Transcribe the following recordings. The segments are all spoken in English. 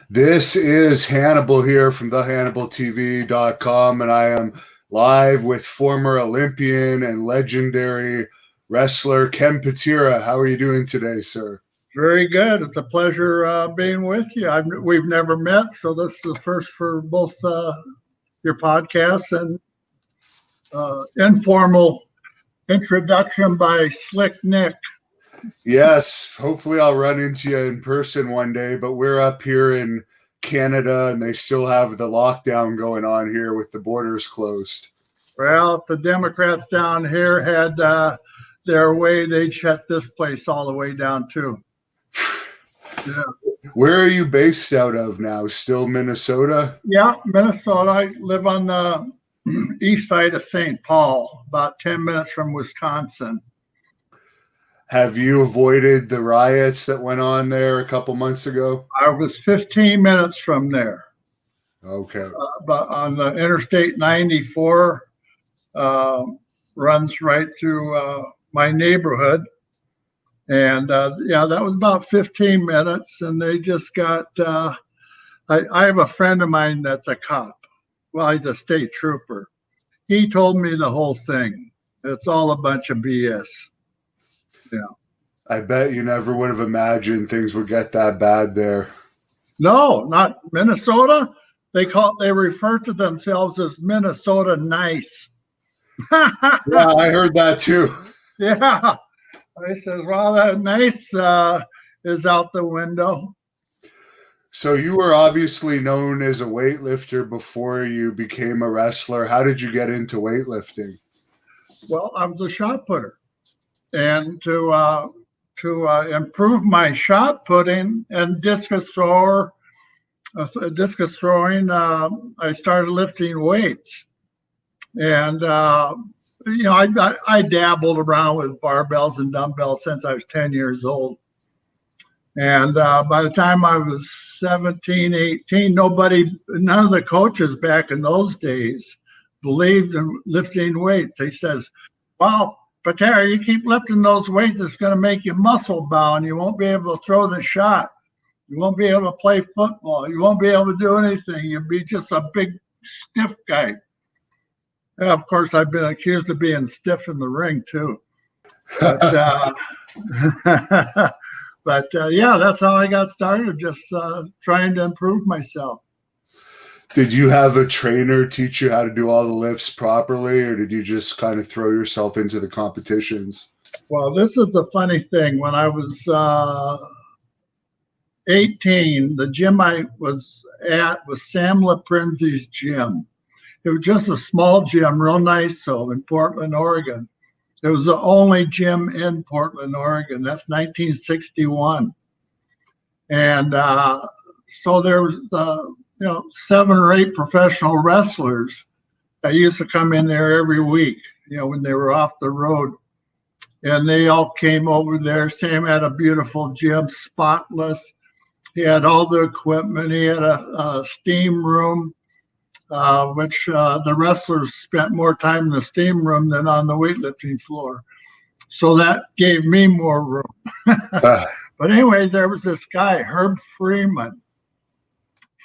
This is Hannibal here from thehannibaltv.com, and I am live with former Olympian and legendary wrestler Ken Patera. How are you doing today, sir? Very good. It's a pleasure being with you. We've never met, so this is the first for both your podcast and informal introduction by Slick Nick. Yes, hopefully I'll run into you in person one day, but we're up here in Canada and they still have the lockdown going on here with the borders closed. Well, if the Democrats down here had their way, they'd shut this place all the way down too. Yeah. Where are you based out of now? Still Minnesota? Yeah, Minnesota. I live on the east side of St. Paul, about 10 minutes from Wisconsin. Have you avoided the riots that went on there a couple months ago? I was 15 minutes from there. Okay. But on the Interstate 94, runs right through my neighborhood. And that was about 15 minutes. And they just got, I have a friend of mine that's a cop. Well, he's a state trooper. He told me the whole thing. It's all a bunch of BS. Yeah. I bet you never would have imagined things would get that bad there. No, not Minnesota. They refer to themselves as Minnesota nice. Yeah, I heard that too. Yeah. I says, well, that nice is out the window. So you were obviously known as a weightlifter before you became a wrestler. How did you get into weightlifting? Well, I was a shot putter. And to improve my shot putting and discus throwing, I started lifting weights. And, I dabbled around with barbells and dumbbells since I was 10 years old. And by the time I was 17, 18, none of the coaches back in those days believed in lifting weights. They says, well, Patera, you keep lifting those weights, it's going to make you muscle bound. You won't be able to throw the shot. You won't be able to play football. You won't be able to do anything. You'll be just a big, stiff guy. And of course, I've been accused of being stiff in the ring, too. But, that's how I got started, just trying to improve myself. Did you have a trainer teach you how to do all the lifts properly, or did you just kind of throw yourself into the competitions? Well, this is the funny thing. When I was 18, the gym I was at was Sam LaPrinzi's gym. It was just a small gym, real nice, so in Portland, Oregon. It was the only gym in Portland, Oregon. That's 1961. And so there was 7 or 8 professional wrestlers that used to come in there every week, when they were off the road. And they all came over there. Sam had a beautiful gym, spotless. He had all the equipment. He had a steam room, which the wrestlers spent more time in the steam room than on the weightlifting floor. So that gave me more room. But anyway, there was this guy, Herb Freeman,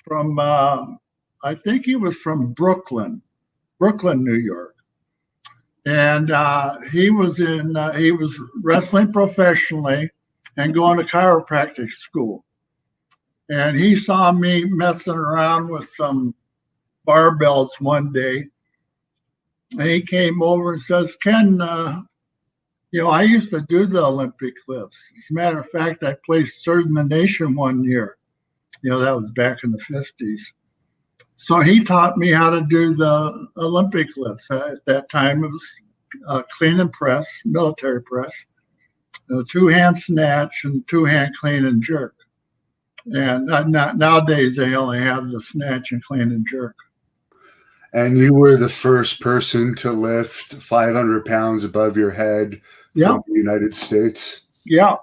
from, I think he was from Brooklyn, New York. And he was wrestling professionally and going to chiropractic school. And he saw me messing around with some barbells one day. And he came over and says, Ken, I used to do the Olympic lifts. As a matter of fact, I placed third in the nation one year. That was back in the 50s. So he taught me how to do the Olympic lifts. At that time, it was clean and press, military press, 2-hand snatch, and 2-hand clean and jerk. And nowadays, they only have the snatch and clean and jerk. And you were the first person to lift 500 pounds above your head from the United States? Yeah.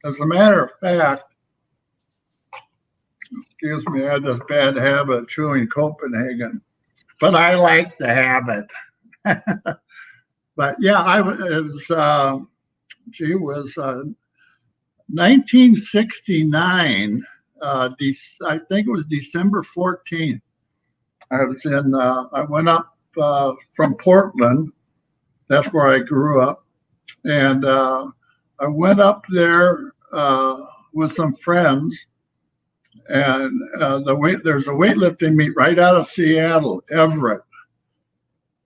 As a matter of fact, excuse me, I had this bad habit of chewing Copenhagen, but I like the habit. But yeah, it was 1969. I think it was December 14th. I went up from Portland. That's where I grew up. And I went up there with some friends. And there's a weightlifting meet right out of Seattle, Everett,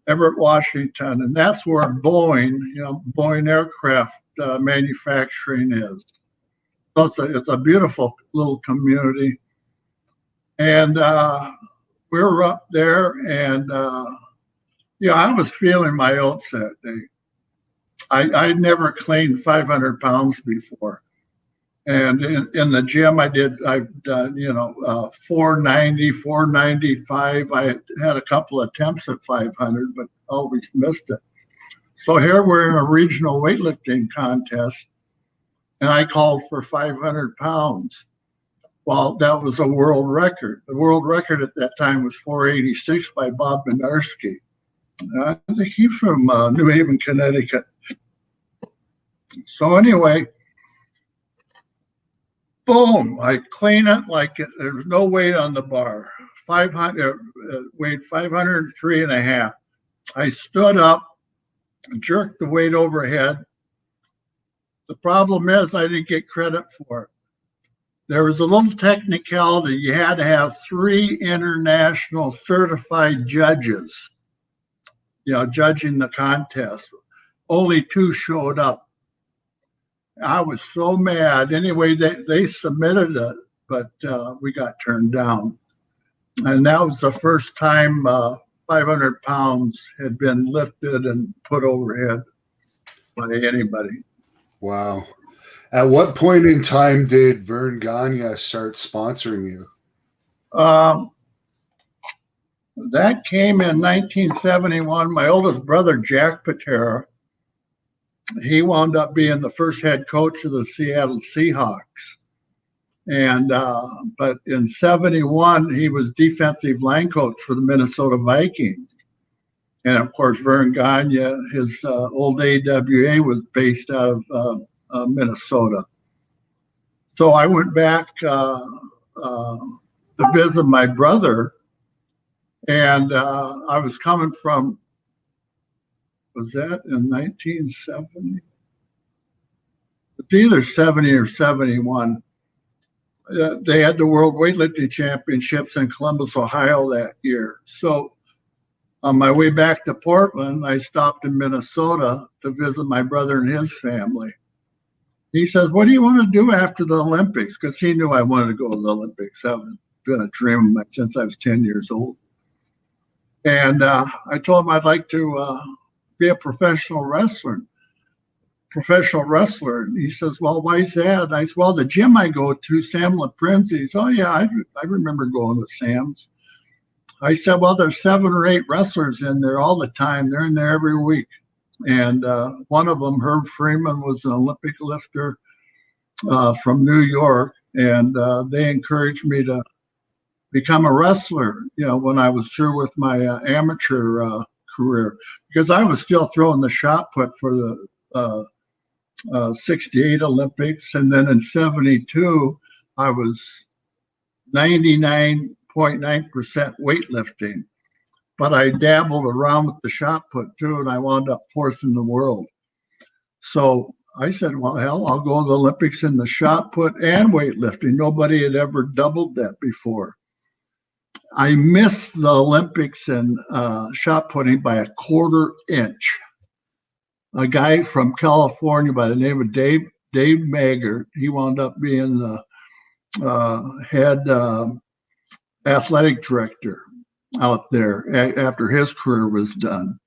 Washington. And that's where Boeing aircraft manufacturing is. So it's a beautiful little community. And we were up there, and I was feeling my oats that day. I'd never cleaned 500 pounds before. And in the gym, I've done, 490, 495. I had a couple of attempts at 500, but always missed it. So here we're in a regional weightlifting contest, and I called for 500 pounds. Well, that was a world record. The world record at that time was 486 by Bob Raschke. I think he's from New Haven, Connecticut. So anyway, boom, I clean it like there's no weight on the bar. 500, weighed 503 and a half. I stood up, jerked the weight overhead. The problem is I didn't get credit for it. There was a little technicality. You had to have 3 international certified judges, judging the contest. Only 2 showed up. I was so mad. Anyway, they submitted it, but we got turned down. And that was the first time 500 pounds had been lifted and put overhead by anybody. Wow. At what point in time did Vern Gagne start sponsoring you? That came in 1971. My oldest brother, Jack Patera, he wound up being the first head coach of the Seattle Seahawks. And but in 71, he was defensive line coach for the Minnesota Vikings. And of course, Vern Gagne, his old AWA was based out of Minnesota. So I went back to visit my brother, and I was coming from, was that in 1970? It's either 70 or 71. They had the World Weightlifting Championships in Columbus, Ohio that year. So on my way back to Portland, I stopped in Minnesota to visit my brother and his family. He says, "What do you want to do after the Olympics?" Because he knew I wanted to go to the Olympics. That was been a dream of mine since I was 10 years old. And I told him I'd like to be a professional wrestler. And he says, "Well, why is that?" And I said, "Well, the gym I go to, Sam LaPrinzi's." "Oh, yeah, I remember going to Sam's." I said, "Well, there's 7 or 8 wrestlers in there all the time. They're in there every week." And one of them, Herb Freeman, was an Olympic lifter from New York. And they encouraged me to become a wrestler, when I was through with my amateur career, because I was still throwing the shot put for the 68 Olympics. And then in 72, I was 99.9% weightlifting. But I dabbled around with the shot put too, and I wound up 4th in the world. So I said, well, hell, I'll go to the Olympics in the shot put and weightlifting. Nobody had ever doubled that before. I missed the Olympics in shot putting by a 1/4 inch. A guy from California by the name of Dave Maggart, he wound up being the head athletic director out there after his career was done.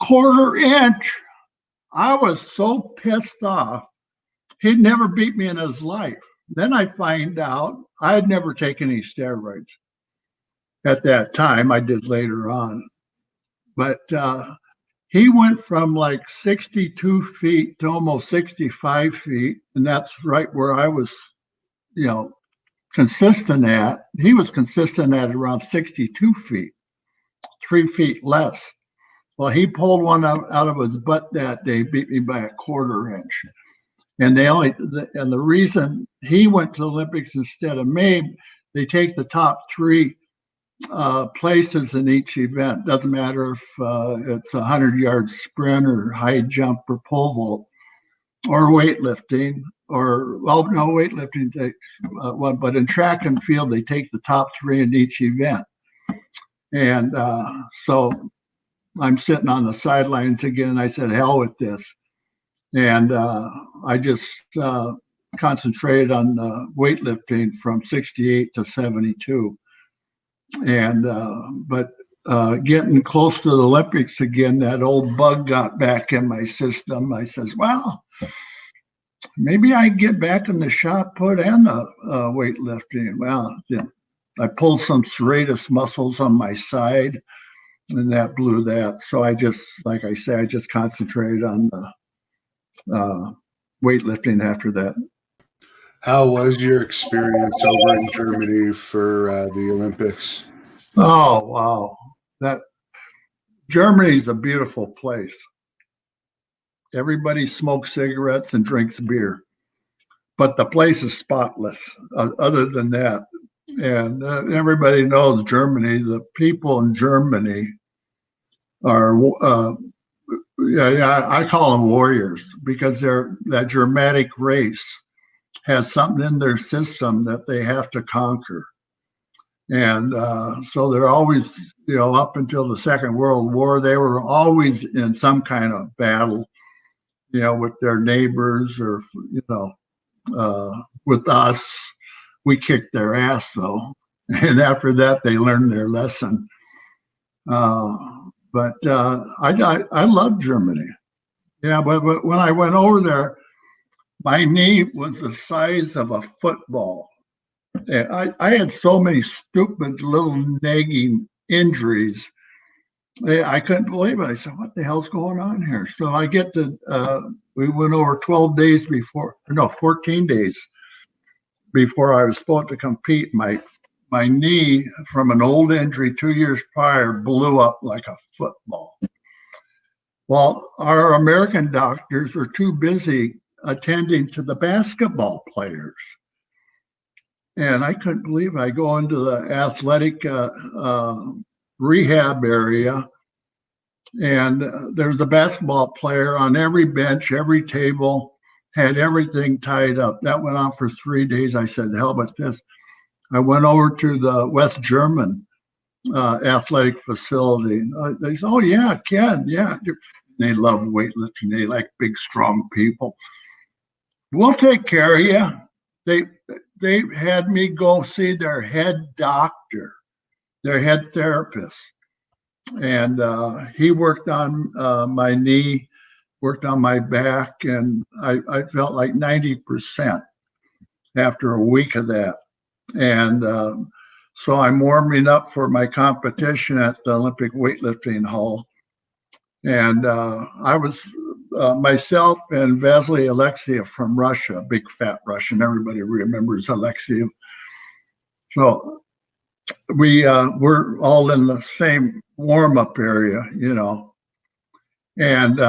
1/4 inch. I was so pissed off. He'd never beat me in his life. Then I find out I had never taken any steroids at that time. I did later on. But he went from like 62 feet to almost 65 feet. And that's right where I was, consistent at. He was consistent at around 62 feet, 3 feet less. Well, he pulled one out of his butt that day, beat me by a 1/4 inch. And the reason he went to the Olympics instead of me, they take the top three places in each event. Doesn't matter if it's a 100-yard sprint or high jump or pole vault or weightlifting no, weightlifting takes one, but in track and field, they take the top three in each event. And so I'm sitting on the sidelines again. I said, hell with this. And I just concentrated on weightlifting from 68 to 72. And but getting close to the Olympics again, that old bug got back in my system. I says, well, maybe I get back in the shot put and the weightlifting. Well, yeah, I pulled some serratus muscles on my side, and that blew that. So I just, like I say, I just concentrated on the weightlifting after that. How was your experience over in Germany for the Olympics? Oh, wow. That Germany's a beautiful place. Everybody smokes cigarettes and drinks beer, but the place is spotless other than that. And everybody knows Germany. The people in Germany are, I call them warriors, because that Germanic race has something in their system that they have to conquer. And so they're always, up until the Second World War, they were always in some kind of battle, with their neighbors or, with us. We kicked their ass, though. And after that, they learned their lesson. But I love Germany. Yeah, but when I went over there, my knee was the size of a football. I had so many stupid little nagging injuries. I couldn't believe it. I said, what the hell's going on here? So I get we went over 14 days before I was supposed to compete. My knee from an old injury 2 years prior blew up like a football. Well, our American doctors were too busy attending to the basketball players. And I couldn't believe it. I go into the athletic rehab area, and there's a basketball player on every bench, every table, had everything tied up. That went on for 3 days. I said, the hell about this. I went over to the West German athletic facility. They said, oh, yeah, Ken, yeah. They love weightlifting. They like big, strong people. We'll take care of you. They had me go see their head doctor, their head therapist. And he worked on my knee, worked on my back, and I felt like 90% after a week of that. And so I'm warming up for my competition at the Olympic Weightlifting Hall. And I was myself and Vasily Alexiev from Russia, big fat Russian. Everybody remembers Alexiev. So we're all in the same warm-up area, And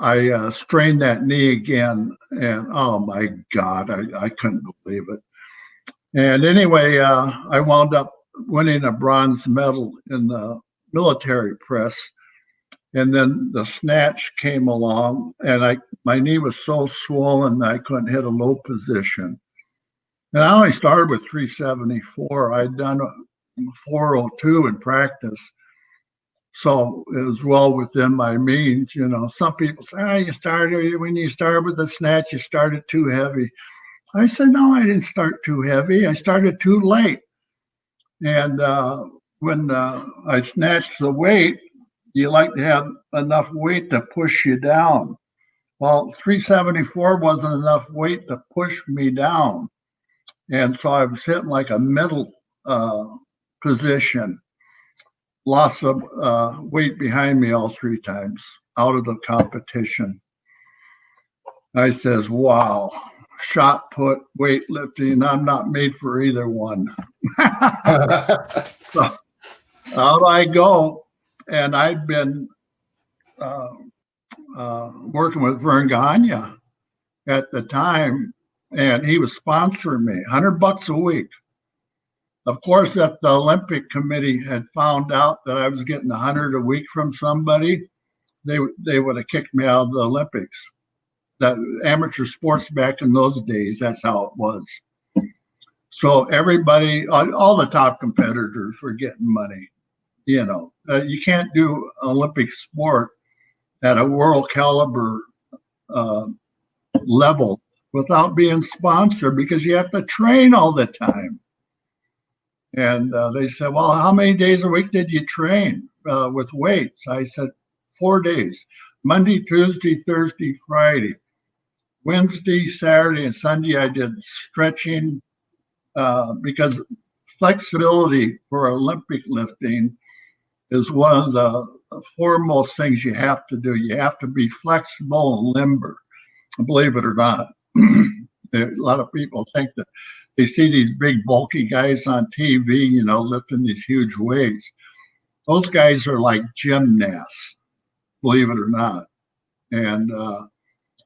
I strained that knee again, and oh my God, I couldn't believe it. And anyway, I wound up winning a bronze medal in the military press. And then the snatch came along, and my knee was so swollen that I couldn't hit a low position. And I only started with 374. I'd done 402 in practice. So it was well within my means. Some people say, when you started with the snatch, you started too heavy. I said, no, I didn't start too heavy. I started too late. And when I snatched the weight, you like to have enough weight to push you down. Well, 374 wasn't enough weight to push me down. And so I was hitting like a middle position, loss of weight behind me all 3 times, out of the competition. I says, wow, shot put, weightlifting, I'm not made for either one. So out I go. And I'd been working with Vern Gagne at the time, and he was sponsoring me, $100 a week. Of course, if the Olympic Committee had found out that I was getting 100 a week from somebody, they would have kicked me out of the Olympics. That amateur sports back in those days, that's how it was. So everybody, all the top competitors were getting money. You can't do Olympic sport at a world caliber level without being sponsored, because you have to train all the time. And they said, well, how many days a week did you train with weights? I said, 4 days, Monday, Tuesday, Thursday, Friday. Wednesday, Saturday, and Sunday, I did stretching because flexibility for Olympic lifting is one of the foremost things you have to do. You have to be flexible and limber, believe it or not. A lot of people think that they see these big bulky guys on TV, lifting these huge weights. Those guys are like gymnasts, believe it or not. And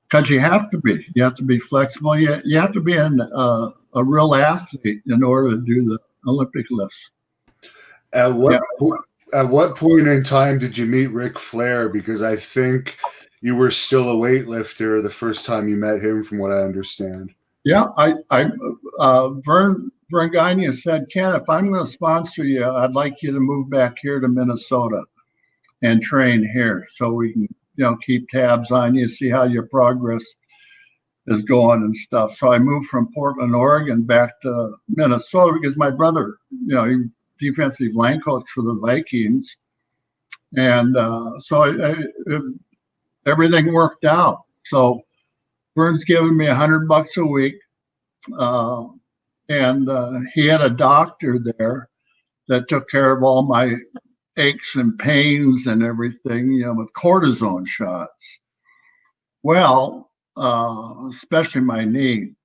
because you have to be flexible. You have to be a real athlete in order to do the Olympic lifts. At what point in time did you meet Ric Flair? Because I think you were still a weightlifter the first time you met him, from what I understand. Yeah, Vern Gagne said, Ken, if I'm going to sponsor you, I'd like you to move back here to Minnesota and train here so we can, keep tabs on you, see how your progress is going and stuff. So I moved from Portland, Oregon back to Minnesota because my brother, he defensive line coach for the Vikings. And everything worked out. So Vern's giving me $100 a week. And he had a doctor there that took care of all my aches and pains and everything, with cortisone shots. Well, especially my knee.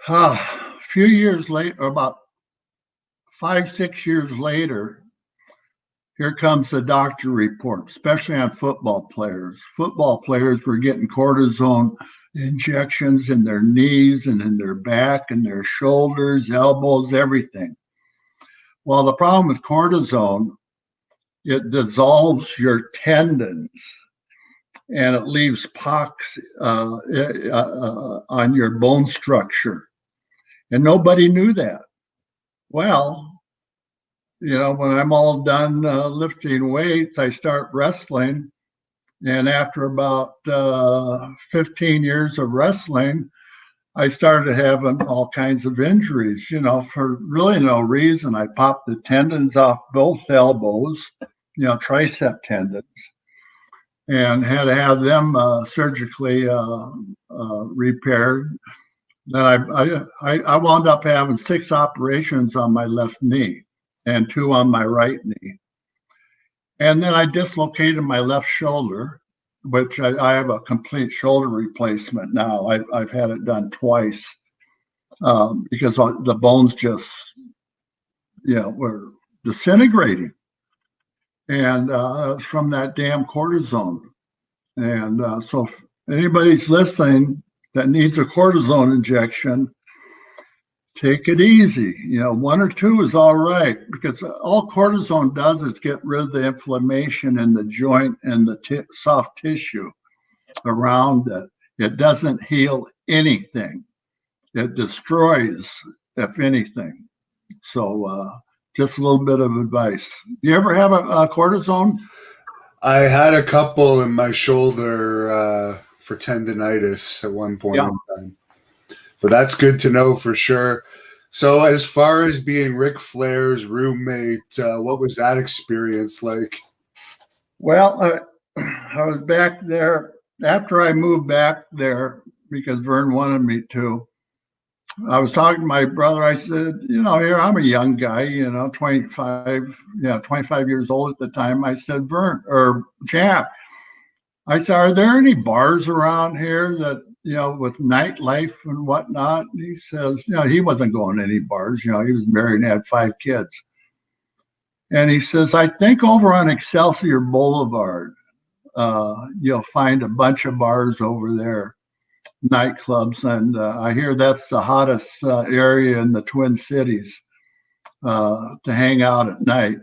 A few years later, about 5-6 years later, here comes the doctor report, especially on football players. Football players were getting cortisone injections in their knees and in their back and their shoulders, elbows, everything. Well, the problem with cortisone, it dissolves your tendons and it leaves pocks on your bone structure. And nobody knew that. Well, when I'm all done lifting weights, I start wrestling. And after about 15 years of wrestling, I started having all kinds of injuries, for really no reason. I popped the tendons off both elbows, tricep tendons, and had to have them surgically repaired. Then I wound up having 6 operations on my left knee and 2 on my right knee. And then I dislocated my left shoulder, which I have a complete shoulder replacement now. I've had it done twice because the bones just, were disintegrating. And from that damn cortisone. And so if anybody's listening that needs a cortisone injection, take it easy. 1 or 2 is all right, because all cortisone does is get rid of the inflammation in the joint and the soft tissue around it. It doesn't heal anything. It destroys, if anything. So just a little bit of advice. You ever have a cortisone? I had a couple in my shoulder for tendonitis at one point in time. But that's good to know for sure. So as far as being Ric Flair's roommate, what was that experience like? Well, I was back there after I moved back there because Vern wanted me to. I was talking to my brother. I said, here, I'm a young guy, 25 years old at the time. I said, Vern or Jack, I said, are there any bars around here that, with nightlife and whatnot? And he says, he wasn't going to any bars. He was married and had 5 kids. And he says, I think over on Excelsior Boulevard, you'll find a bunch of bars over there. nightclubs, and I hear that's the hottest area in the Twin Cities to hang out at night.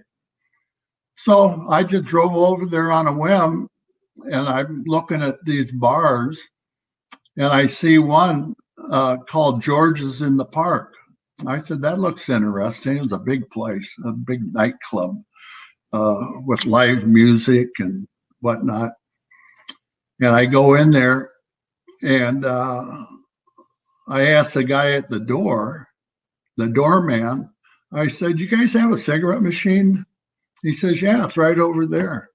So I just drove over there on a whim, and I'm looking at these bars, and I see one called George's in the Park. I said, that looks interesting. It was a big place, a big nightclub with live music and whatnot. And I go in there, and I asked the guy at the door, the doorman, I said, you guys have a cigarette machine? He says, yeah, it's right over there.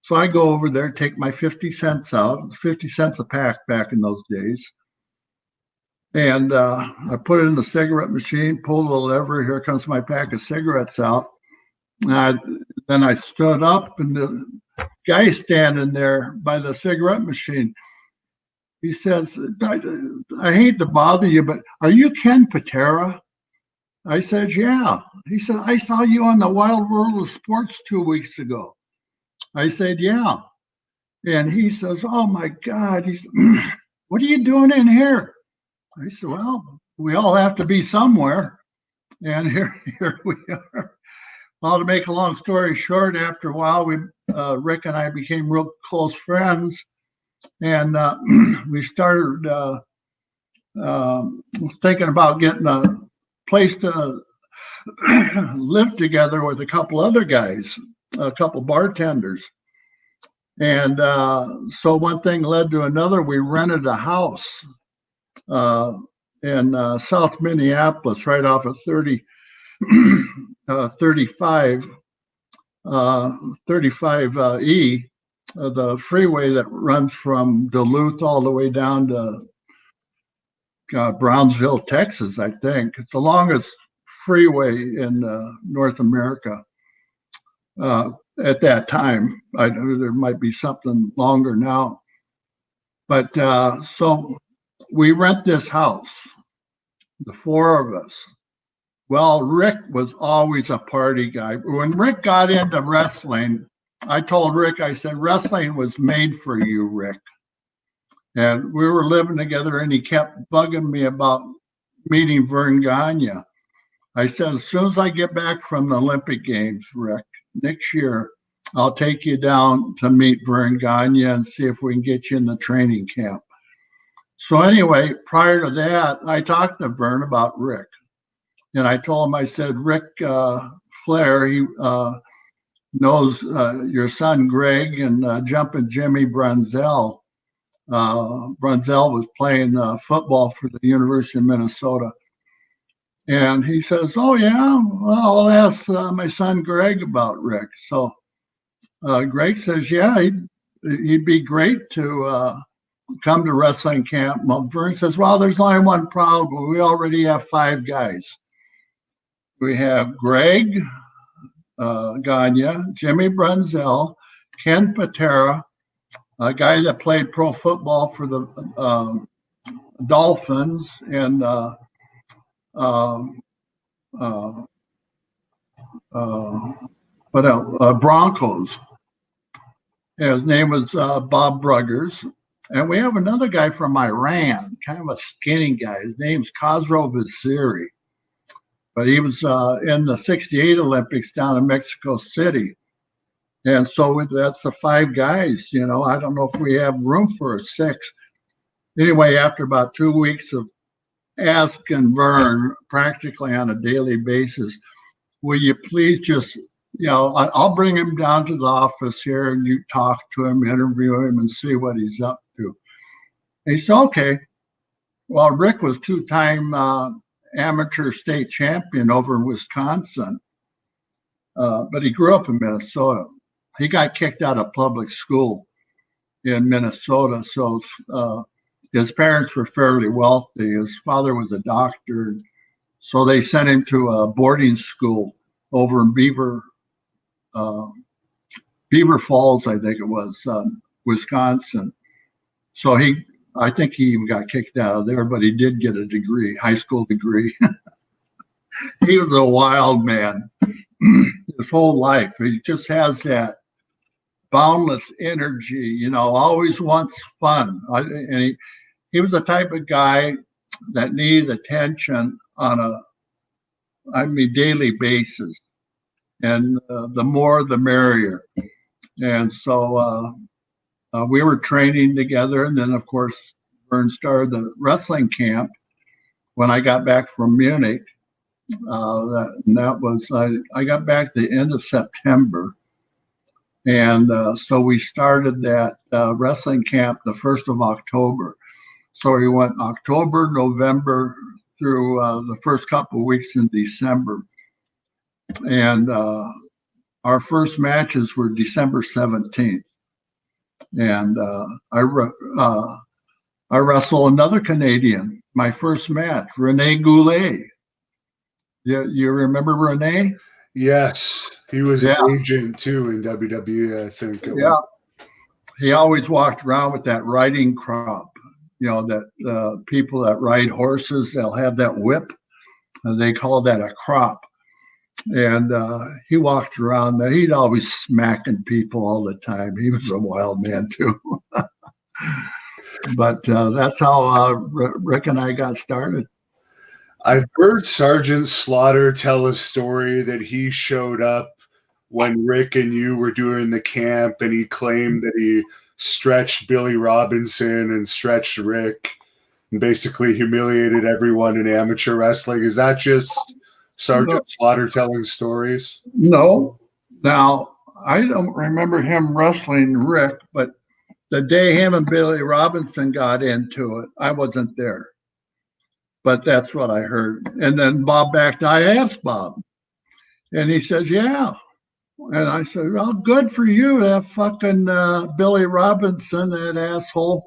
So I go over there, take my 50 cents out, 50 cents a pack back in those days. And I put it in the cigarette machine, pull the lever, here comes my pack of cigarettes out. Then I stood up, and the guy standing there by the cigarette machine, he says, I hate to bother you, but are you Ken Patera? I said, yeah. He said, I saw you on the Wild World of Sports 2 weeks ago. I said, yeah. And he says, oh my God, what are you doing in here? I said, well, we all have to be somewhere. And here we are. Well, to make a long story short, after a while, Rick and I became real close friends. And we started thinking about getting a place to live together with a couple other guys, a couple bartenders. And so one thing led to another. We rented a house in South Minneapolis, right off of 35 E, the freeway that runs from Duluth all the way down to Brownsville, Texas, I think. It's the longest freeway in North America at that time. I know there might be something longer now. But so we rent this house, the four of us. Well, Rick was always a party guy. When Rick got into wrestling, I told Rick, I said, wrestling was made for you, Rick. And we were living together, and he kept bugging me about meeting Vern Gagne. I said, as soon as I get back from the Olympic Games, Rick, next year, I'll take you down to meet Vern Gagne and see if we can get you in the training camp. So anyway, prior to that, I talked to Vern about Rick. And I told him, I said, Ric Flair, he knows your son, Greg, and Jumpin' Jimmy Brunzell. Brunzell was playing football for the University of Minnesota. And he says, oh, yeah, well, I'll ask my son, Greg, about Rick. So Greg says, yeah, he'd be great to come to wrestling camp. Well, Vern says, well, there's only one problem. We already have 5 guys. We have Greg Gagne, Jimmy Brunzell, Ken Patera, a guy that played pro football for the Dolphins, and Broncos. And his name was Bob Bruggers. And we have another guy from Iran, kind of a skinny guy. His name's Khosrow Vaziri. But he was in the '68 Olympics down in Mexico City. And so that's the 5 guys, you know. I don't know if we have room for a 6. Anyway, after about 2 weeks of asking Vern practically on a daily basis, will you please just, you know, I'll bring him down to the office here and you talk to him, interview him, and see what he's up to. And he said, okay. Well, Rick was 2-time amateur state champion over in Wisconsin, but he grew up in Minnesota. He got kicked out of public school in Minnesota, so his parents were fairly wealthy. His father was a doctor, so they sent him to a boarding school over in Beaver Falls, I think it was, Wisconsin. So I think he even got kicked out of there, but he did get a degree, high school degree. He was a wild man his whole life. He just has that boundless energy, you know, always wants fun. And he was the type of guy that needed attention on daily basis. And the more, the merrier. And so we were training together. And then, of course, Vern started the wrestling camp when I got back from Munich. That was, I got back the end of September. And so we started that wrestling camp the 1st of October. So we went October, November through the first couple of weeks in December. And our first matches were December 17th. And I wrestled another Canadian, my first match, Rene Goulet. You remember Rene? Yes, he was an agent too in WWE, I think. Yeah, he always walked around with that riding crop. You know, that people that ride horses, they'll have that whip, and they call that a crop. And he walked around there. He'd always smacking people all the time. He was a wild man too. But that's how Rick and I got started. I've heard Sergeant Slaughter tell a story that he showed up when Rick and you were doing the camp, and he claimed that he stretched Billy Robinson and stretched Rick and basically humiliated everyone in amateur wrestling. Is that just Sergeant Slaughter telling stories? No. Now, I don't remember him wrestling Rick, but the day him and Billy Robinson got into it, I wasn't there. But that's what I heard. And then I asked Bob, and he says, yeah. And I said, well, good for you, that fucking Billy Robinson, that asshole.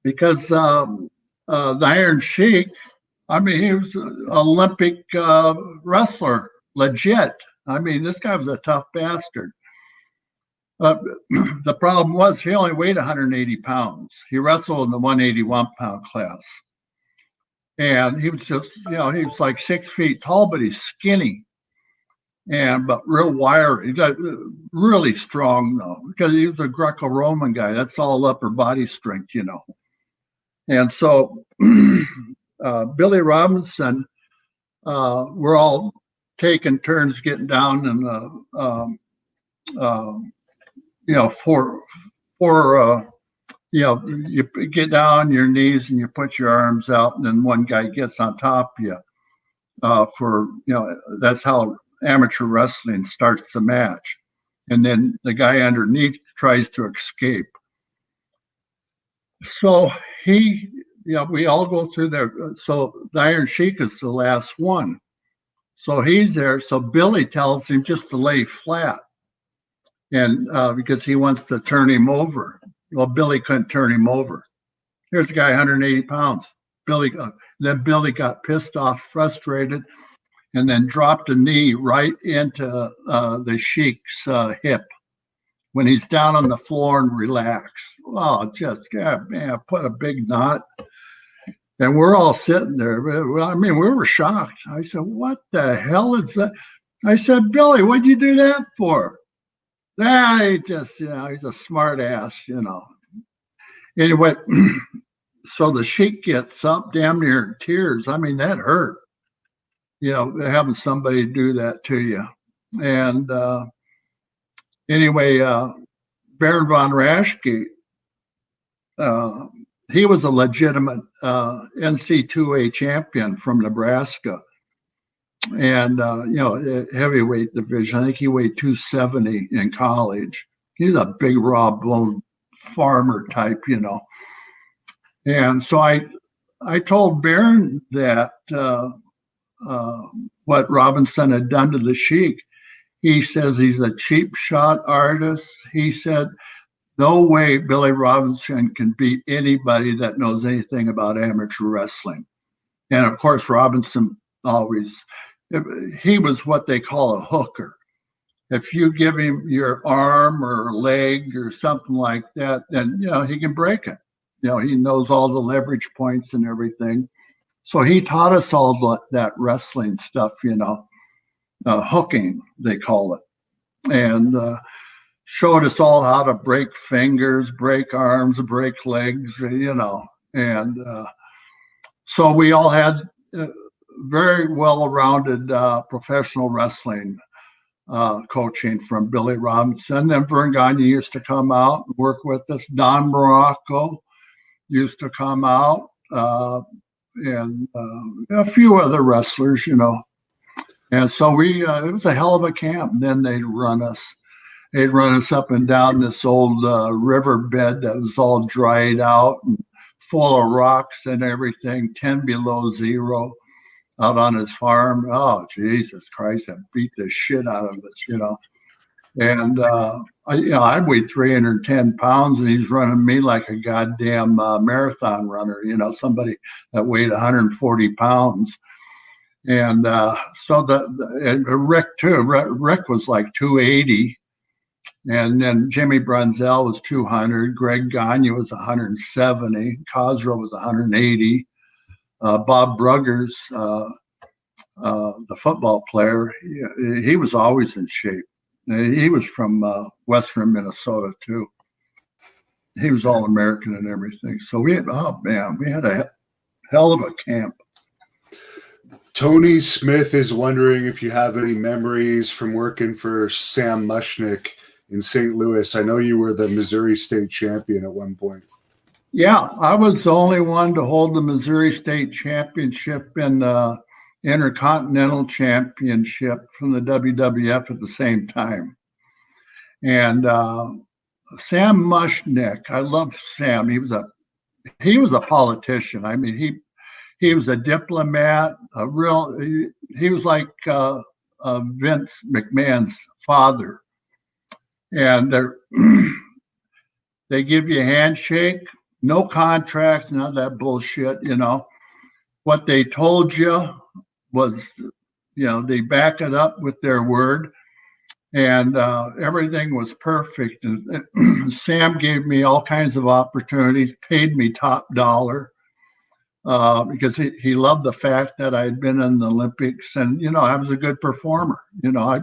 Because the Iron Sheik, I mean, he was an Olympic wrestler, legit. I mean, this guy was a tough bastard. The problem was he only weighed 180 pounds. He wrestled in the 181-pound class. And he was just, he was like 6 feet tall, but he's skinny. But real wiry, really strong though, because he was a Greco-Roman guy. That's all upper body strength, And so Billy Robinson, we're all taking turns getting down in the, you get down on your knees and you put your arms out, and then one guy gets on top of you. That's how amateur wrestling starts the match. And then the guy underneath tries to escape. So we all go through there. So the Iron Sheik is the last one. So he's there. So Billy tells him just to lay flat. And because he wants to turn him over. Well, Billy couldn't turn him over. Here's a guy, 180 pounds. Billy got pissed off, frustrated, and then dropped a knee right into the Sheik's hip when he's down on the floor and relaxed. Oh, put a big knot. And we're all sitting there. I mean, we were shocked. I said, what the hell is that? I said, Billy, what'd you do that for? He just, he's a smart ass, Anyway, so the Sheik gets up damn near in tears. I mean, that hurt. Having somebody do that to you. And anyway, Baron von Raschke, he was a legitimate NC2A champion from Nebraska. And, heavyweight division. I think he weighed 270 in college. He's a big, raw bone farmer type, And so I told Baron that what Robinson had done to the Sheik. He says he's a cheap shot artist. He said, no way Billy Robinson can beat anybody that knows anything about amateur wrestling. And of course, Robinson he was what they call a hooker. If you give him your arm or leg or something like that, then, he can break it. He knows all the leverage points and everything. So he taught us all that wrestling stuff, hooking, they call it. And showed us all how to break fingers, break arms, break legs, And so we all had very well-rounded professional wrestling coaching from Billy Robinson. Then Vern Gagne used to come out and work with us. Don Morocco used to come out, and a few other wrestlers, And so it was a hell of a camp. And then they'd run us up and down this old riverbed that was all dried out and full of rocks and everything, 10 below zero, out on his farm. Oh, Jesus Christ, I beat the shit out of us, And I weighed 310 pounds, and he's running me like a goddamn marathon runner, somebody that weighed 140 pounds. And so and Rick too. Rick was like 280. And then Jimmy Brunzell was 200. Greg Gagne was 170. Cosro was 180. Bob Bruggers, the football player, he was always in shape. He was from Western Minnesota too. He was All-American and everything. So we had a hell of a camp. Tony Smith is wondering if you have any memories from working for Sam Mushnik in St. Louis. I know you were the Missouri State champion at one point. Yeah, I was the only one to hold the Missouri State championship and the Intercontinental Championship from the WWF at the same time. And Sam Mushnik, I love Sam. He was a politician. I mean, he was a diplomat, he was like Vince McMahon's father. And they give you a handshake, no contracts, none of that bullshit, What they told you was, they back it up with their word. And everything was perfect. And Sam gave me all kinds of opportunities, paid me top dollar. Because he loved the fact that I had been in the Olympics, and I was a good performer. I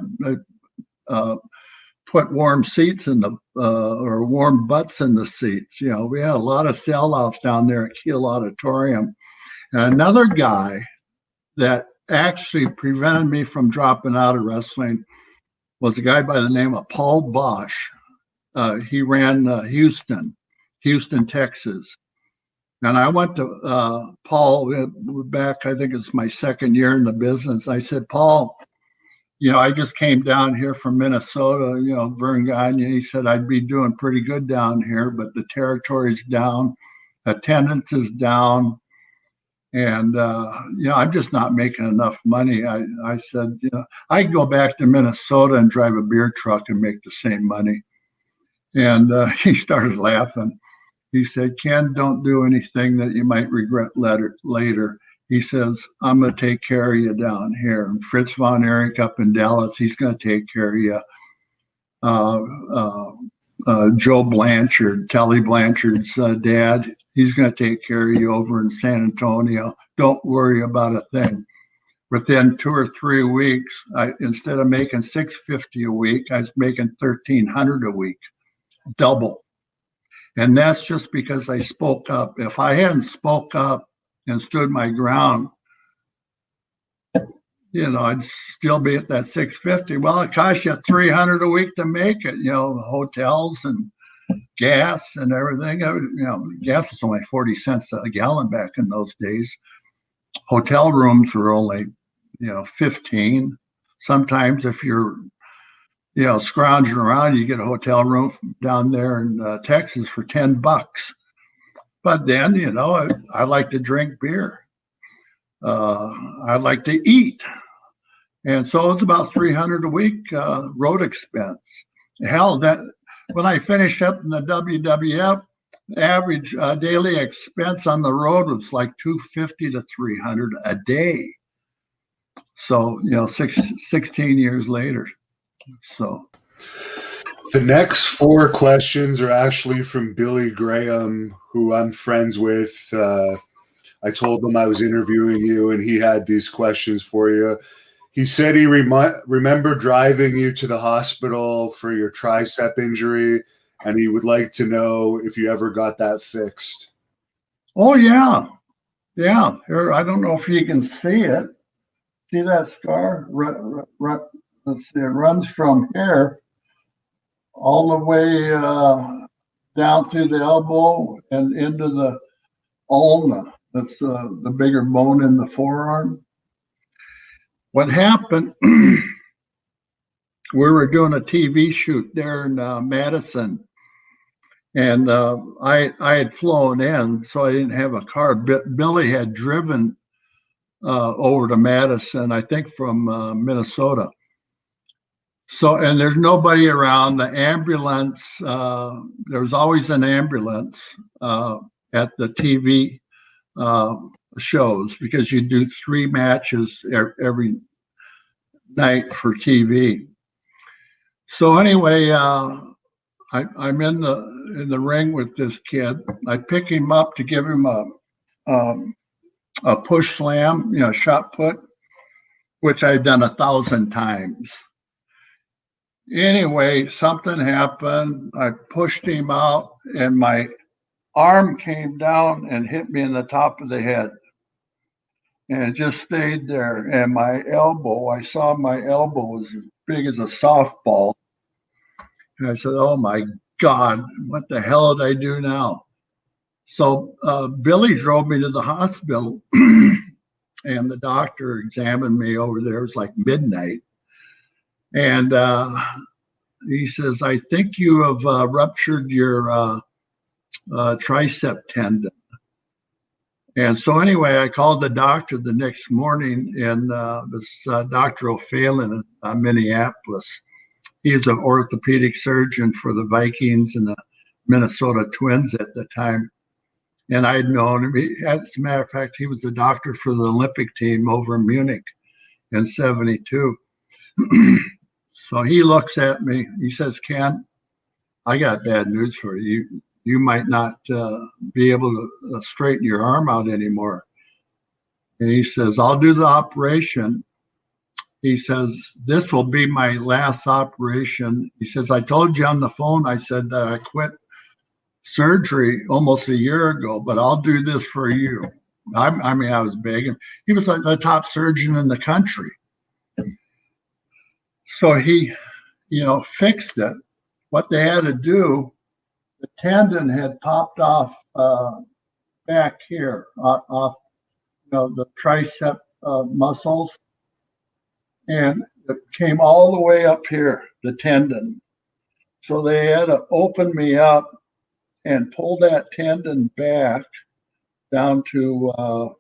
put warm seats in or warm butts in the seats. We had a lot of sellouts down there at Kiel Auditorium. And another guy that actually prevented me from dropping out of wrestling was a guy by the name of Paul Bosch. He ran Houston, Texas. And I went to Paul back, I think it's my second year in the business. I said, Paul, I just came down here from Minnesota, Vern Gagne. He said I'd be doing pretty good down here, but the territory's down, attendance is down. And, I'm just not making enough money. I said, I can go back to Minnesota and drive a beer truck and make the same money. And he started laughing. He said, Ken, don't do anything that you might regret later. He says, I'm going to take care of you down here. And Fritz Von Erich up in Dallas, he's going to take care of you. Joe Blanchard, Telly Blanchard's dad, he's going to take care of you over in San Antonio. Don't worry about a thing. Within 2 or 3 weeks, instead of making $650 a week, I was making $1,300 a week, double. And that's just because I spoke up. If I hadn't spoke up and stood my ground, I'd still be at that $650. Well, it costs you $300 a week to make it, hotels and gas and everything. Gas was only 40 cents a gallon back in those days. Hotel rooms were only, 15. Sometimes if you're scrounging around, you get a hotel room down there in Texas for $10. But then, I like to drink beer. I like to eat. And so it's about $300 a week road expense. Hell, that when I finished up in the WWF, average daily expense on the road was like $250 to $300 a day. So, 16 years later. So the next 4 questions are actually from Billy Graham, who I'm friends with. I told him I was interviewing you, and he had these questions for you. He said he remembered driving you to the hospital for your tricep injury, and he would like to know if you ever got that fixed. Oh, yeah. Yeah. Here, I don't know if you can see it. See that scar? Let's see, it runs from here all the way down through the elbow and into the ulna. That's the bigger bone in the forearm. What happened, we were doing a TV shoot there in Madison, and I had flown in, so I didn't have a car. Billy had driven over to Madison, I think from Minnesota. So, and there's nobody around. The ambulance, there's always an ambulance at the TV shows because you do 3 matches every night for TV. So anyway, I'm in the ring with this kid. I pick him up to give him a push slam, shot put, which I've done 1,000 times. Anyway, something happened. I pushed him out, and my arm came down and hit me in the top of the head. And it just stayed there. And my elbow, I saw my elbow was as big as a softball. And I said, oh my God, what the hell did I do now? So Billy drove me to the hospital, and the doctor examined me over there. It was like midnight. And he says, I think you have ruptured your tricep tendon. And so anyway, I called the doctor the next morning, and this Dr. O'Phelan in Minneapolis. He's an orthopedic surgeon for the Vikings and the Minnesota Twins at the time. And I'd known him. As a matter of fact, he was the doctor for the Olympic team over in Munich in '72. So he looks at me. He says, Ken, I got bad news for you. You might not be able to straighten your arm out anymore. And he says, I'll do the operation. He says, this will be my last operation. He says, I told you on the phone, I said that I quit surgery almost a year ago, but I'll do this for you. I mean, I was begging. He was like the top surgeon in the country. So he, fixed it. What they had to do, the tendon had popped off back here, off the tricep muscles, and it came all the way up here, the tendon. So they had to open me up and pull that tendon back down to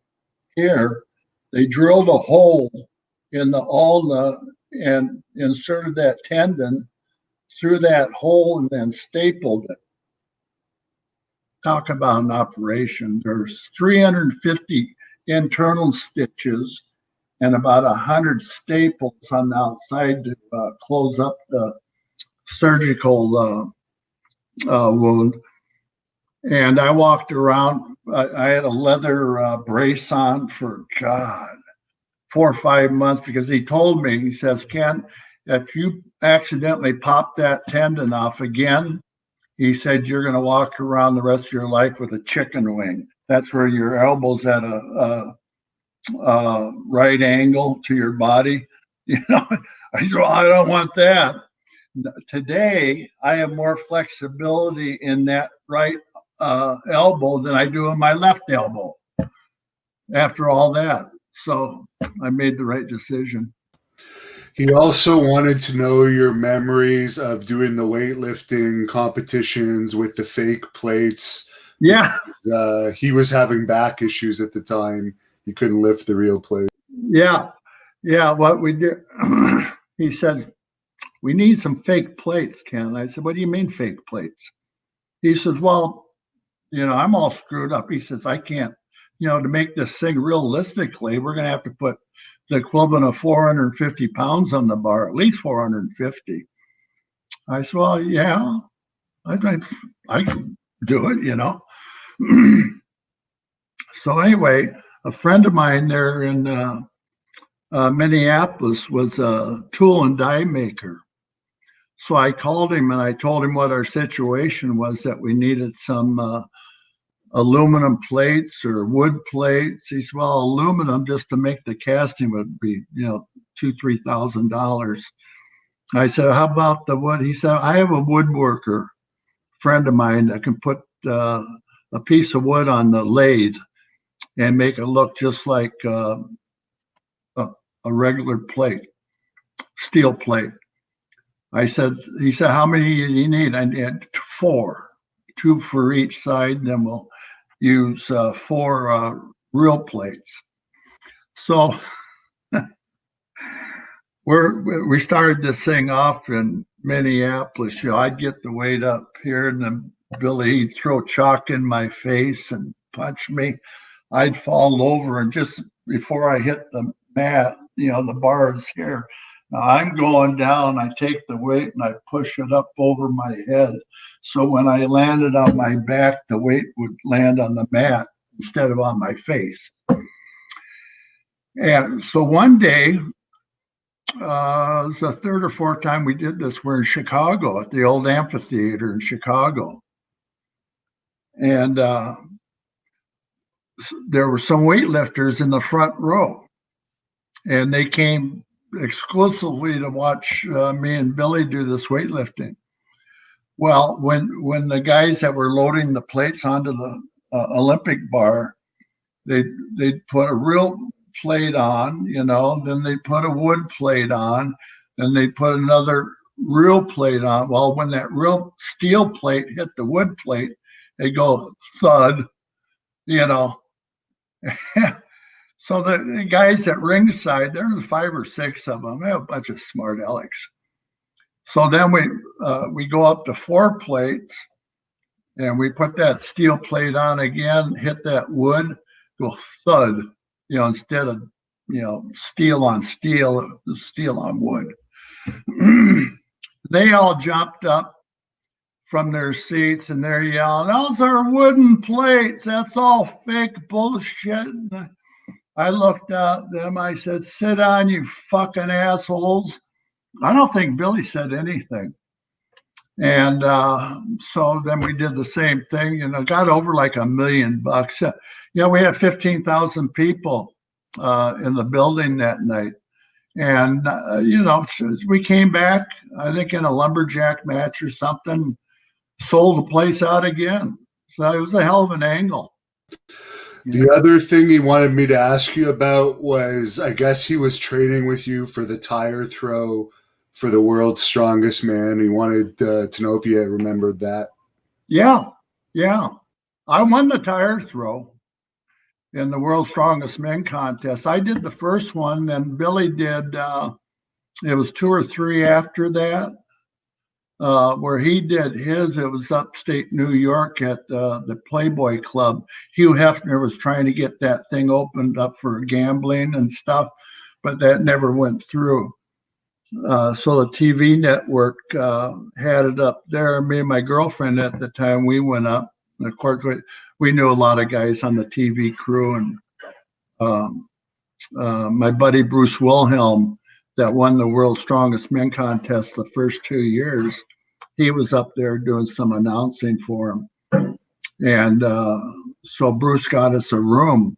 here. They drilled a hole in the ulna and inserted that tendon through that hole and then stapled it. Talk about an operation. There's 350 internal stitches and about 100 staples on the outside to close up the surgical wound. And I walked around. I had a leather brace on for, 4 or 5 months because he told me, he says, Ken, if you accidentally pop that tendon off again, he said, you're going to walk around the rest of your life with a chicken wing. That's where your elbow's at a right angle to your body. I said, well, I don't want that. Today, I have more flexibility in that right elbow than I do in my left elbow after all that. So I made the right decision. He also wanted to know your memories of doing the weightlifting competitions with the fake plates. Yeah. He was having back issues at the time. He couldn't lift the real plate. Yeah. Yeah. What we did, he said, we need some fake plates, Ken. I said, what do you mean fake plates? He says, well, I'm all screwed up. He says, I can't, to make this thing realistically, we're going to have to put the equivalent of 450 pounds on the bar, at least 450. I said, well, yeah, I can do it, So anyway, a friend of mine there in Minneapolis was a tool and die maker. So I called him and I told him what our situation was, that we needed some aluminum plates or wood plates. He said, well, aluminum just to make the casting would be, $2,000-3,000. I said, how about the wood? He said, I have a woodworker friend of mine that can put a piece of wood on the lathe and make it look just like a regular plate, steel plate. He said, how many do you need? I need 4, 2 for each side. Then we'll use 4 real plates. So we started this thing off in Minneapolis. I'd get the weight up here, and then Billy, he'd throw chalk in my face and punch me. I'd fall over, and just before I hit the mat, the bar is here. Now I'm going down. I take the weight and I push it up over my head. So when I landed on my back, the weight would land on the mat instead of on my face. And so one day, it was the 3rd or 4th time we did this. We're in Chicago at the old amphitheater in Chicago. And there were some weightlifters in the front row. And they came exclusively to watch me and Billy do this weightlifting. Well, when the guys that were loading the plates onto the Olympic bar, they'd put a real plate on, then they put a wood plate on, then they put another real plate on. Well, when that real steel plate hit the wood plate, they go thud, So the guys at ringside, there was 5 or 6 of them. They have a bunch of smart alecks. So then we go up to 4 plates, and we put that steel plate on again, hit that wood, go thud, instead of steel on steel, steel on wood. They all jumped up from their seats and they're yelling, "Those are wooden plates. That's all fake bullshit." And I looked at them. I said, "Sit down, you fucking assholes." I don't think Billy said anything. And so then we did the same thing, got over like $1 million. We had 15,000 people in the building that night. And, we came back, I think in a lumberjack match or something, sold the place out again. So it was a hell of an angle. The other thing he wanted me to ask you about was, I guess he was training with you for the tire throw for the world's strongest man. He wanted to know if you remembered that. Yeah. I won the tire throw in the world's strongest men contest. I did the first one, then Billy did, it was 2 or 3 after that, where he did his. It was upstate New York at the Playboy Club. Hugh Hefner was trying to get that thing opened up for gambling and stuff, but that never went through. So the TV network had it up there. Me and my girlfriend at the time, we went up. And of course, we knew a lot of guys on the TV crew. And my buddy Bruce Wilhelm, that won the world's strongest men contest the first 2 years, he was up there doing some announcing for him. And so Bruce got us a room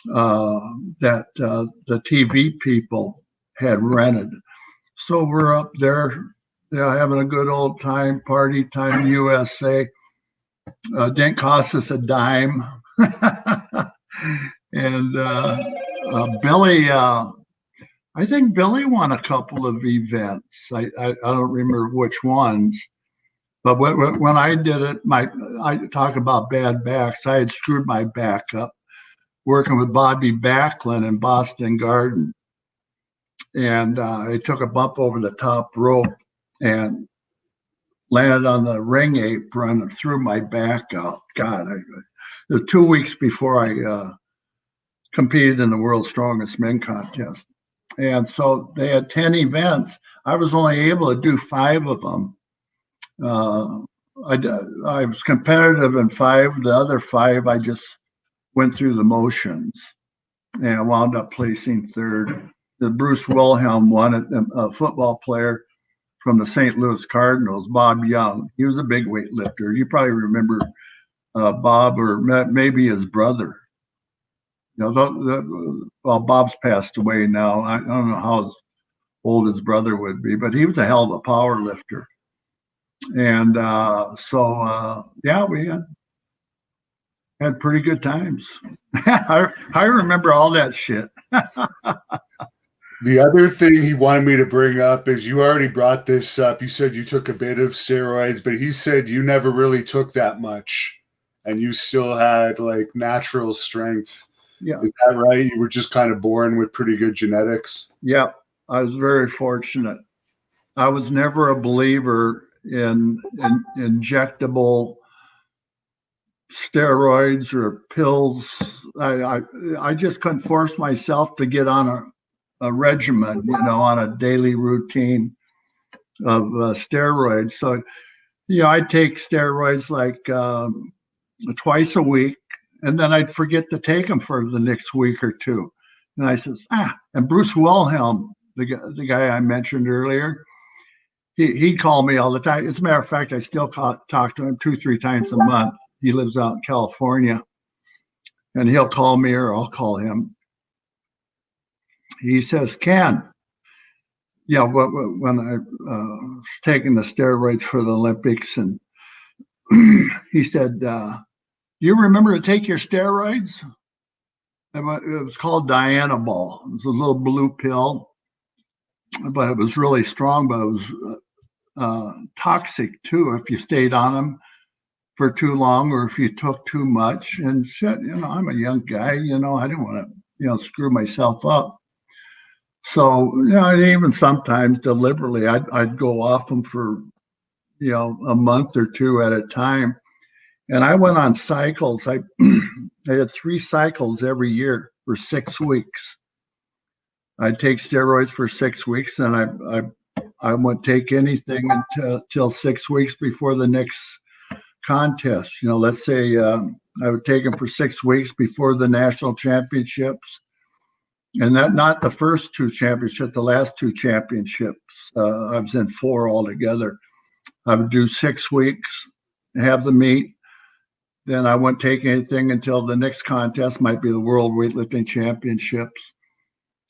that the TV people had rented. So we're up there, having a good old time, party time, USA. Didn't cost us a dime. And Billy, I think Billy won a couple of events. I don't remember which ones. But when I did it, I talk about bad backs. I had screwed my back up working with Bobby Backlund in Boston Garden. And I took a bump over the top rope and landed on the ring apron and threw my back out. God, it was 2 weeks before I competed in the world's strongest men contest. And so they had 10 events. I was only able to do 5 of them. I was competitive in 5. The other 5, I just went through the motions and wound up placing 3rd. The Bruce Wilhelm won it, a football player from the St. Louis Cardinals, Bob Young. He was a big weightlifter. You probably remember Bob or maybe his brother. Well, Bob's passed away now. I don't know how old his brother would be, but he was a hell of a power lifter. And yeah, we had pretty good times. I remember all that shit. The other thing he wanted me to bring up is you already brought this up. You said you took a bit of steroids, but he said you never really took that much and you still had like natural strength. Yeah. Is that right? You were just kind of born with pretty good genetics? Yeah, I was very fortunate. I was never a believer in injectable steroids or pills. I just couldn't force myself to get on a regimen, on a daily routine of steroids. So, I'd take steroids like twice a week, and then I'd forget to take them for the next week or two. And I says, and Bruce Wilhelm, the guy I mentioned earlier, he called me all the time. As a matter of fact, I still talk to him 2-3 times a month. He lives out in California, and he'll call me or I'll call him. He says, Ken, when I was taking the steroids for the Olympics, and he said, you remember to take your steroids? It was called Hannibal. It was a little blue pill, but it was really strong, but it was toxic too if you stayed on them for too long or if you took too much. And shit, I'm a young guy, I didn't want to, screw myself up. So, even sometimes deliberately, I'd go off them for, a month or two at a time. And I went on cycles. I had 3 cycles every year for 6 weeks. I'd take steroids for 6 weeks, and I wouldn't take anything until 6 weeks before the next contest. Let's say I would take them for 6 weeks before the national championships. And that not the first 2 championships, the last 2 championships. I was in 4 altogether. I would do 6 weeks, have the meet. Then I wouldn't take anything until the next contest, might be the World Weightlifting Championships.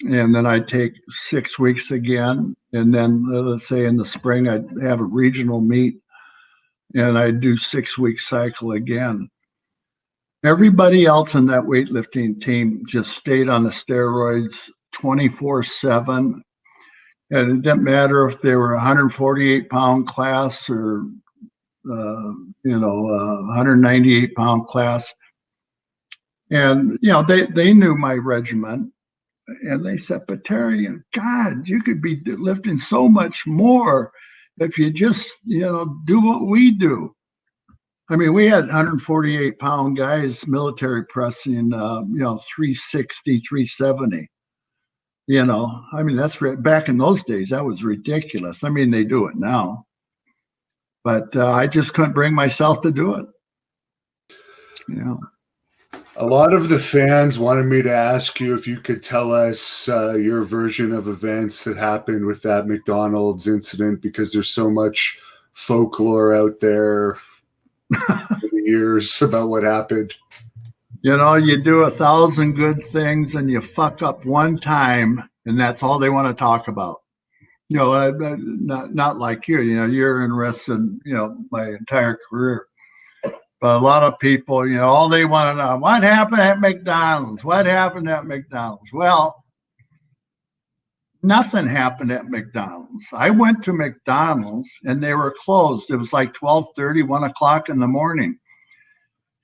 And then I'd take 6 weeks again. And then let's say in the spring, I'd have a regional meet and I'd do 6-week cycle again. Everybody else in that weightlifting team just stayed on the steroids 24/7. And it didn't matter if they were 148-pound class or 198-pound class. And, they knew my regimen. And they said, Patera, God, you could be lifting so much more if you just, do what we do. I mean, we had 148-pound guys military pressing, 360, 370. I mean, that's back in those days, that was ridiculous. I mean, they do it now. But I just couldn't bring myself to do it. A lot of the fans wanted me to ask you if you could tell us your version of events that happened with that McDonald's incident, because there's so much folklore out there for the years about what happened. You do 1,000 good things and you fuck up one time, and that's all they want to talk about. Not like you. You're interested in, my entire career. But a lot of people, all they want to know, what happened at McDonald's? What happened at McDonald's? Well, nothing happened at McDonald's. I went to McDonald's and they were closed. It was like 12:30, 1 o'clock in the morning.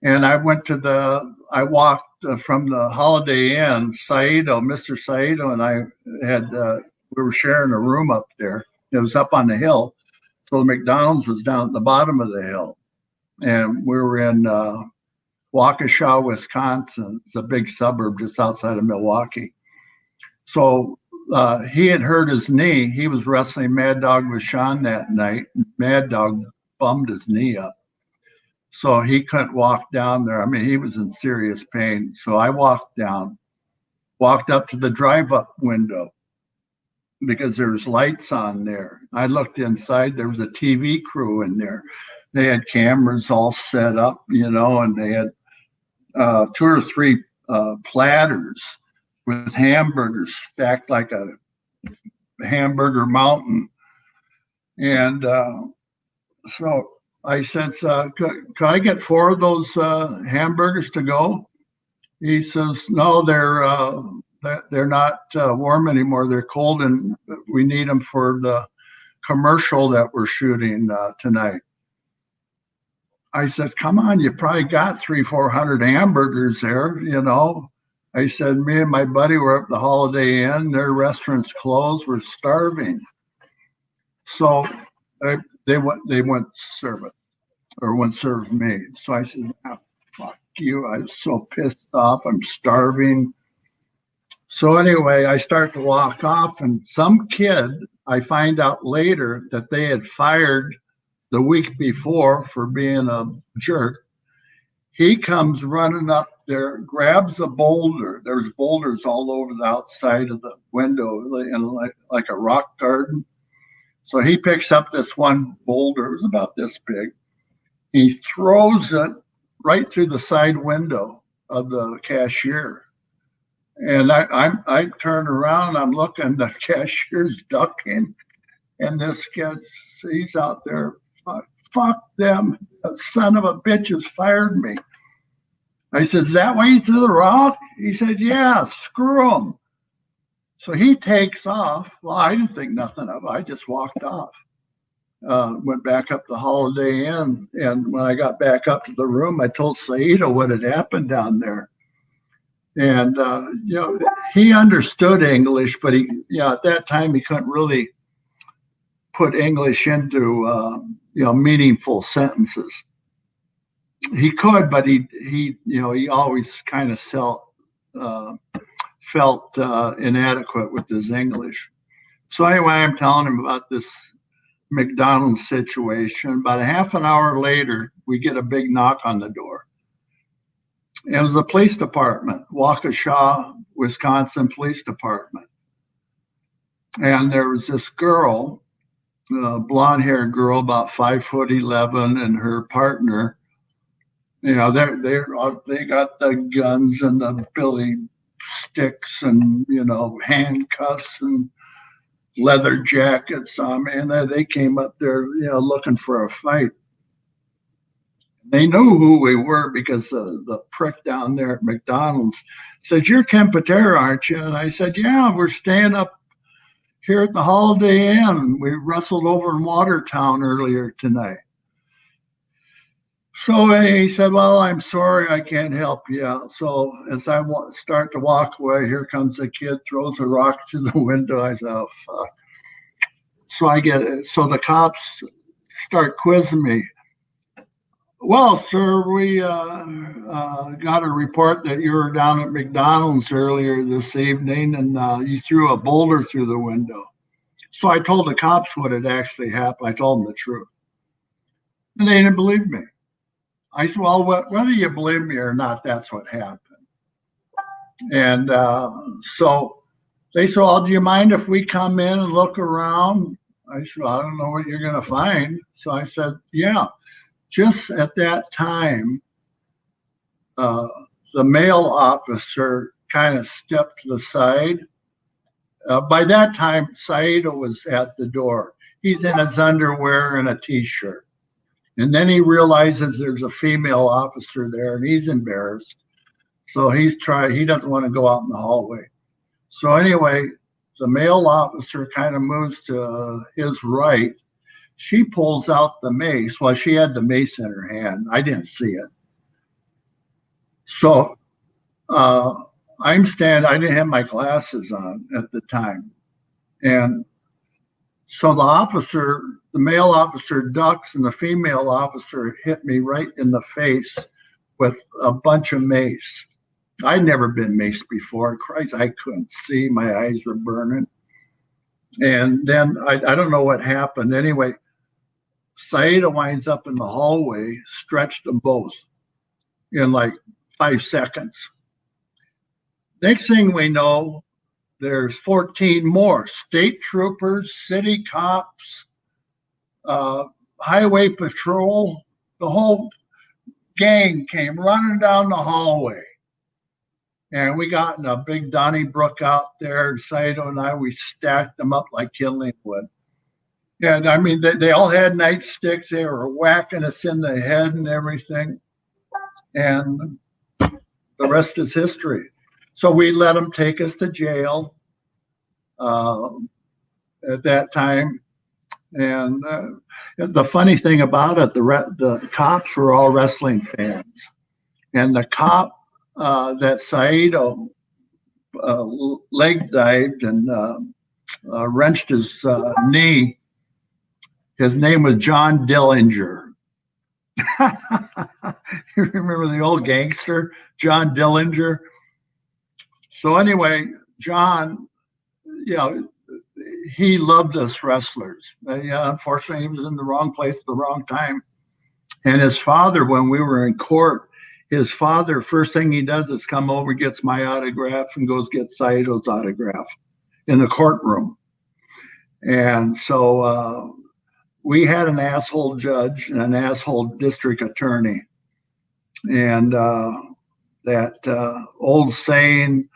And I walked from the Holiday Inn, Mr. Saito and I we were sharing a room up there. It was up on the hill. So the McDonald's was down at the bottom of the hill. And we were in Waukesha, Wisconsin. It's a big suburb just outside of Milwaukee. So he had hurt his knee. He was wrestling Mad Dog with Sean that night. Mad Dog bummed his knee up. So he couldn't walk down there. I mean, he was in serious pain. So I walked up to the drive-up window because there was lights on there. I looked inside. There was a TV crew in there. They had cameras all set up, and they had 2 or 3 platters with hamburgers stacked like a hamburger mountain. And so I said, could I get 4 of those hamburgers to go? He says, no, they're not warm anymore. They're cold, and we need them for the commercial that we're shooting tonight. I said, come on, you probably got 300-400 hamburgers there, I said, me and my buddy were at the Holiday Inn. Their restaurant's closed. We're starving. So they wouldn't serve it, or wouldn't serve me. So I said, fuck you. I was so pissed off. I'm starving. So anyway, I start to walk off, and some kid, I find out later that they had fired the week before for being a jerk. He comes running up there, grabs a boulder. There's boulders all over the outside of the window in like a rock garden. So he picks up this one boulder, it was about this big. He throws it right through the side window of the cashier. And I turn around, I'm looking, the cashier's ducking, and this kid, he's out there, fuck them, the son of a bitch has fired me. I said, is that why you threw the rock? He said, yeah, screw him. So he takes off. Well, I didn't think nothing of it. I just walked off. Went back up the Holiday Inn. And when I got back up to the room, I told Saida what had happened down there. And, he understood English, but at that time, he couldn't really put English into, meaningful sentences. He could, but he always kind of felt inadequate with his English. So anyway, I'm telling him about this McDonald's situation. About a half an hour later, we get a big knock on the door. It was the police department, Waukesha, Wisconsin Police Department. And there was this girl, blonde-haired girl, about 5'11", and her partner. They got the guns and the billy sticks and handcuffs and leather jackets on, and they came up there, looking for a fight. They knew who we were because the prick down there at McDonald's said, "You're Ken Patera, aren't you?" And I said, "Yeah, we're staying up here at the Holiday Inn. We wrestled over in Watertown earlier tonight." So he said, "Well, I'm sorry, I can't help you." So as I start to walk away, here comes a kid, throws a rock through the window. I said, "Oh, fuck." So I get it. So the cops start quizzing me. "Well, sir, we got a report that you were down at McDonald's earlier this evening and you threw a boulder through the window." So I told the cops what had actually happened. I told them the truth. And they didn't believe me. I said, "Well, whether you believe me or not, that's what happened." And so they said, "Well, do you mind if we come in and look around?" I said, "Well, I don't know what you're going to find." So I said, "Yeah." Just at that time, the male officer kind of stepped to the side. By that time, Saida was at the door. He's in his underwear and a T-shirt. And then he realizes there's a female officer there, and he's embarrassed. So he doesn't want to go out in the hallway. So anyway, the male officer kind of moves to his right. She pulls out the mace. Well, she had the mace in her hand. I didn't see it. So I didn't have my glasses on at the time. And so the male officer ducks, and the female officer hit me right in the face with a bunch of mace. I'd never been maced before. Christ, I couldn't see. My eyes were burning. And then I don't know what happened. Anyway, Saida winds up in the hallway, stretched them both in like 5 seconds. Next thing we know, there's 14 more state troopers, city cops, highway patrol, the whole gang came running down the hallway. And we got in a big Donnybrook out there. Saito and I, we stacked them up like kindling wood. And I mean, they all had nightsticks. They were whacking us in the head and everything. And the rest is history. So we let them take us to jail at that time. And the funny thing about it, the cops were all wrestling fans. And the cop that Saito leg dived and wrenched his knee, his name was John Dillinger. You remember the old gangster, John Dillinger? So anyway, John, he loved us wrestlers. Unfortunately, he was in the wrong place at the wrong time. And his father, when we were in court, his father, first thing he does is come over, gets my autograph, and goes get Saito's autograph in the courtroom. And so we had an asshole judge and an asshole district attorney. And that old saying,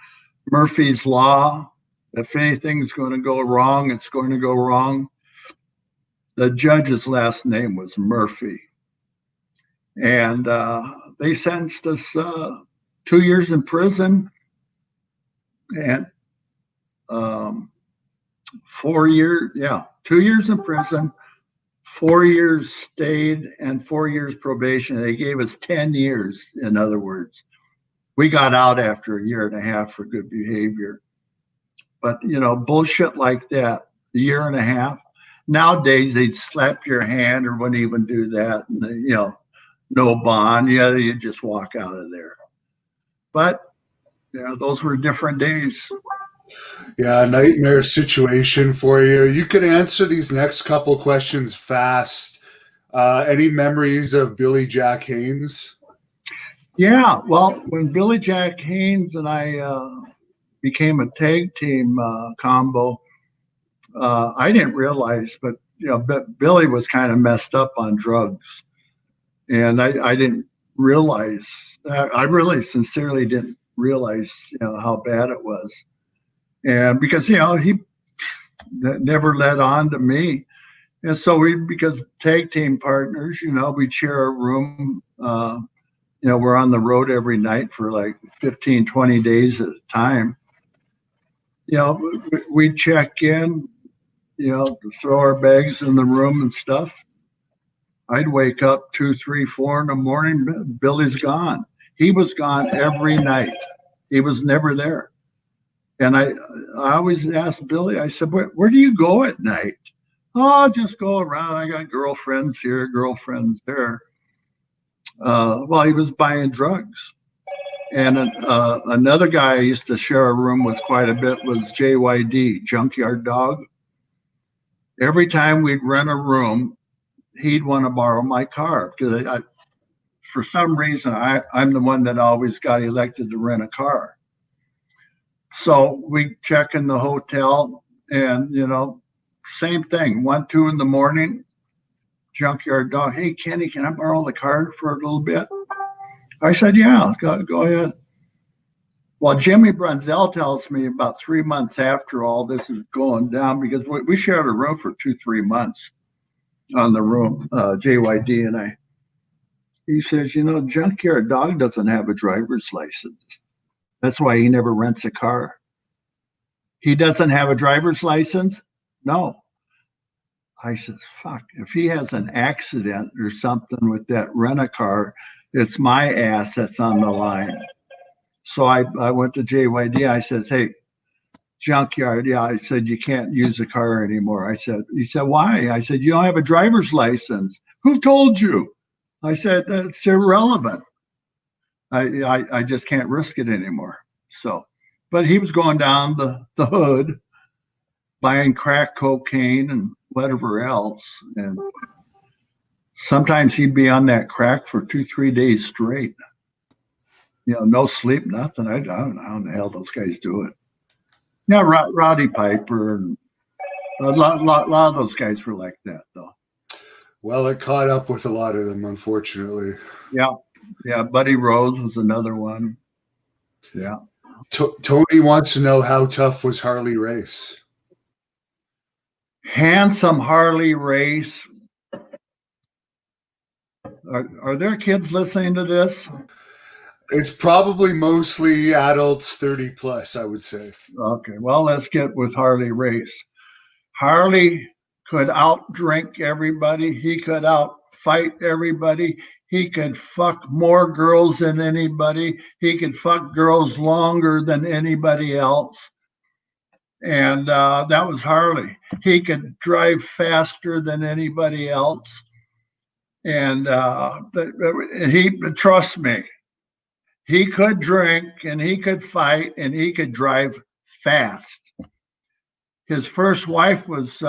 Murphy's Law, if anything's going to go wrong, it's going to go wrong. The judge's last name was Murphy. And they sentenced us 2 years in prison and 4 years, 2 years in prison, 4 years stayed, and 4 years probation. They gave us 10 years, in other words. We got out after a year and a half for good behavior. But, bullshit like that, a year and a half. Nowadays, they'd slap your hand or wouldn't even do that. And, no bond. You just walk out of there. But, those were different days. Yeah, nightmare situation for you. You can answer these next couple questions fast. Any memories of Billy Jack Haynes? Yeah, well, when Billy Jack Haynes and I became a tag team combo, I didn't realize, but Billy was kind of messed up on drugs, and I didn't realize. I really sincerely didn't realize how bad it was, and because he never let on to me, and so because tag team partners, we'd share a room. We're on the road every night for like 15, 20 days at a time. We'd check in, throw our bags in the room and stuff. I'd wake up 2, 3, 4 in the morning. Billy's gone. He was gone every night. He was never there. And I always asked Billy, I said, where do you go at night? Oh, I'll just go around. I got girlfriends here, girlfriends there. Well, he was buying drugs. And another guy I used to share a room with quite a bit was JYD, Junkyard Dog. Every time we'd rent a room, he'd want to borrow my car because for some reason, I'm the one that always got elected to rent a car. So we check in the hotel and, same thing, 1, 2 in the morning, Junkyard Dog, hey, Kenny, can I borrow the car for a little bit? I said, yeah, go ahead. Well, Jimmy Brunzell tells me about 3 months after all this is going down, because we shared a room for 2, 3 months on the room, JYD and I. He says, Junkyard Dog doesn't have a driver's license. That's why he never rents a car. He doesn't have a driver's license? No. I says, fuck, if he has an accident or something with that rent-a-car, it's my ass that's on the line. So I went to JYD. I said, hey, Junkyard, yeah, I said, you can't use the car anymore. He said, why? I said, you don't have a driver's license. Who told you? I said, it's irrelevant. I just can't risk it anymore. So, but he was going down the hood, buying crack cocaine and whatever else. And sometimes he'd be on that crack for 2, 3 days straight. No sleep, nothing. I don't know how the hell those guys do it. Yeah, Roddy Piper and a lot of those guys were like that, though. Well, it caught up with a lot of them, unfortunately. Yeah. Yeah. Buddy Rose was another one. Yeah. Tony wants to know, how tough was Harley Race? Handsome Harley Race. Are there kids listening to this? It's probably mostly adults 30 plus, I would say. Okay, well, let's get with Harley Race. Harley could outdrink everybody. He could outfight everybody. He could fuck more girls than anybody. He could fuck girls longer than anybody else. And that was Harley. He could drive faster than anybody else. And trust me, he could drink and he could fight and he could drive fast. His first wife was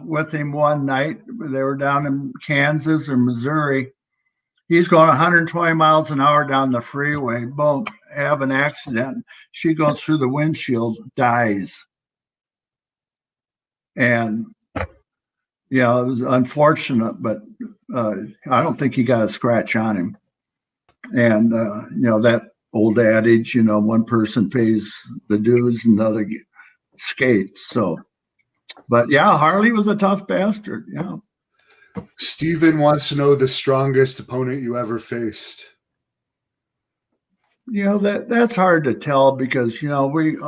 with him one night. They were down in Kansas or Missouri. He's going 120 miles an hour down the freeway. Boom, have an accident. She goes through the windshield, dies. And, you know, it was unfortunate, but I don't think he got a scratch on him. And, you know, that old adage, you know, one person pays the dues and the other skates. So, but yeah, Harley was a tough bastard. Yeah. Steven wants to know the strongest opponent you ever faced. You know, that's hard to tell because, you know, we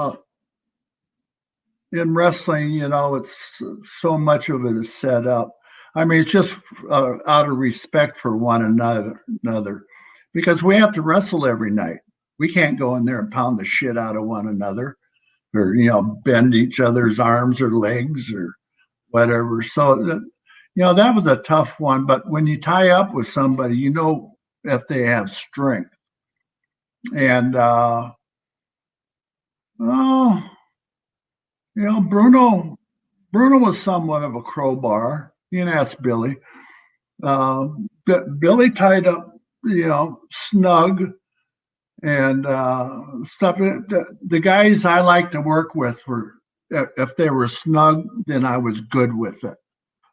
in wrestling, you know, it's so much of it is set up. I mean, it's just out of respect for one another, because we have to wrestle every night. We can't go in there and pound the shit out of one another, or, you know, bend each other's arms or legs or whatever. So, you know, that was a tough one. But when you tie up with somebody, you know if they have strength. And, oh, you know, Bruno was somewhat of a crowbar. You can ask Billy. Billy tied up, you know, snug and stuff. The guys I like to work with were, if they were snug, then I was good with it.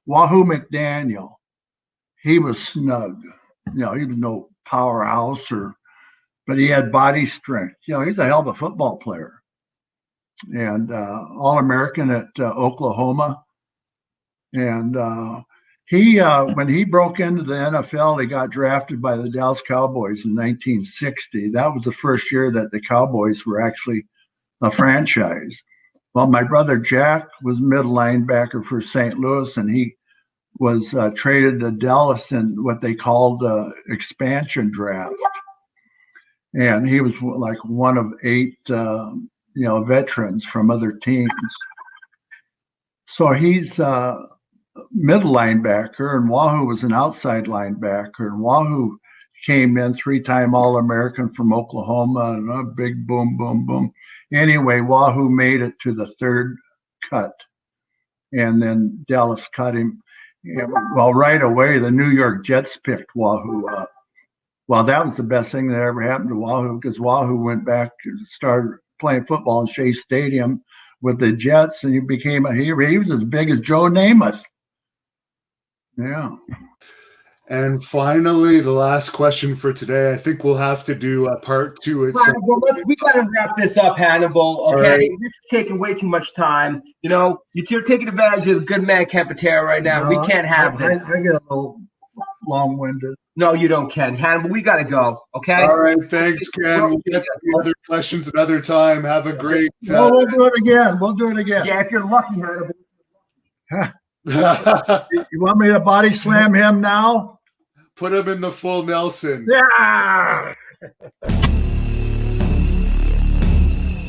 Wahoo McDaniel, he was snug. You know, he was no powerhouse, but he had body strength. You know, he's a hell of a football player. And All-American at Oklahoma. And when he broke into the NFL, he got drafted by the Dallas Cowboys in 1960. That was the first year that the Cowboys were actually a franchise. Well, my brother Jack was middle linebacker for St. Louis, and he was traded to Dallas in what they called expansion draft. And he was like one of 8, you know, veterans from other teams. So he's middle linebacker, and Wahoo was an outside linebacker. And Wahoo came in 3-time All-American from Oklahoma, and a big boom, boom, boom. Anyway, Wahoo made it to the 3rd cut, and then Dallas cut him. Well, right away, the New York Jets picked Wahoo up. Well, that was the best thing that ever happened to Wahoo, because Wahoo went back and started playing football in Shea Stadium with the Jets, and he became a hero. He was as big as Joe Namath. Yeah. And finally, the last question for today. I think we'll have to do a part 2. We got to wrap this up, Hannibal. Okay, right. This is taking way too much time. You know, you're taking advantage of the good man Patera right now. No, we can't have this. I get a little long-winded. No, you don't, Ken. Hannibal, we got to go. Okay. All right. Thanks, Ken. We'll get to the other questions another time. Have a great. No, we'll do it again. We'll do it again. Yeah, if you're lucky, Hannibal. You want me to body slam him now? Put him in the full Nelson. Yeah.